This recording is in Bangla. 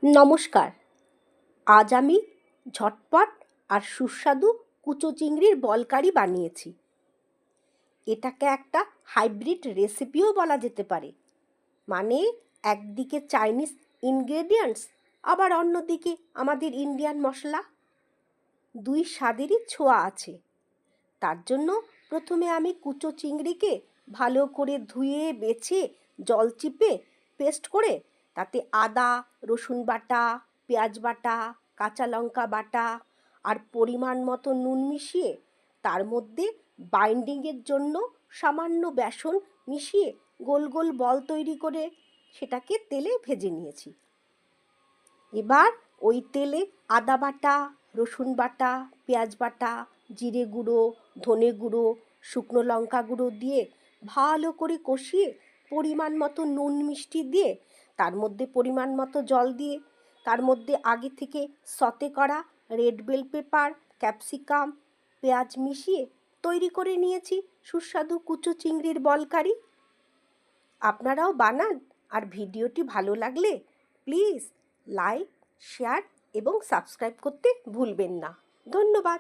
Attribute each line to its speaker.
Speaker 1: নমস্কার। আজ আমি ঝটপট আর সুস্বাদু কুচো চিংড়ির বলকারি বানিয়েছি। এটাকে একটা হাইব্রিড রেসিপিও বলা যেতে পারে। মানে একদিকে চাইনিজ ইনগ্রেডিয়েন্টস, আবার অন্যদিকে আমাদের ইন্ডিয়ান মশলা। দুই স্বাদেরই ছোঁয়া আছে। তার জন্য প্রথমে আমি কুচো চিংড়িকে ভালো করে ধুয়ে বেছে জল চিপে পেস্ট করে তাতে আদা রসুন বাটা, পেঁয়াজ বাটা, কাঁচা লঙ্কা বাটা আর পরিমাণ মতো নুন মিশিয়ে তার মধ্যে বাইন্ডিংয়ের জন্য সামান্য বেসন মিশিয়ে গোল গোল বল তৈরি করে সেটাকে তেলে ভেজে নিয়েছি। এবার ওই তেলে আদা বাটা, রসুন বাটা, পেঁয়াজ বাটা, জিরে গুঁড়ো, ধনে গুঁড়ো, শুকনো লঙ্কা গুঁড়ো দিয়ে ভালো করে কষিয়ে পরিমাণ মতো নুন মিষ্টি দিয়ে তার মধ্যে পরিমাণ মতো জল দিয়ে তার মধ্যে আগে থেকে সতে করা রেড বেল পেপার, ক্যাপসিকাম, পেঁয়াজ মিশিয়ে তৈরি করে নিয়েছি সুস্বাদু কুচো চিংড়ির বলকারি। আপনারাও বানান, আর ভিডিওটি ভালো লাগলে প্লিজ লাইক, শেয়ার এবং সাবস্ক্রাইব করতে ভুলবেন না। ধন্যবাদ।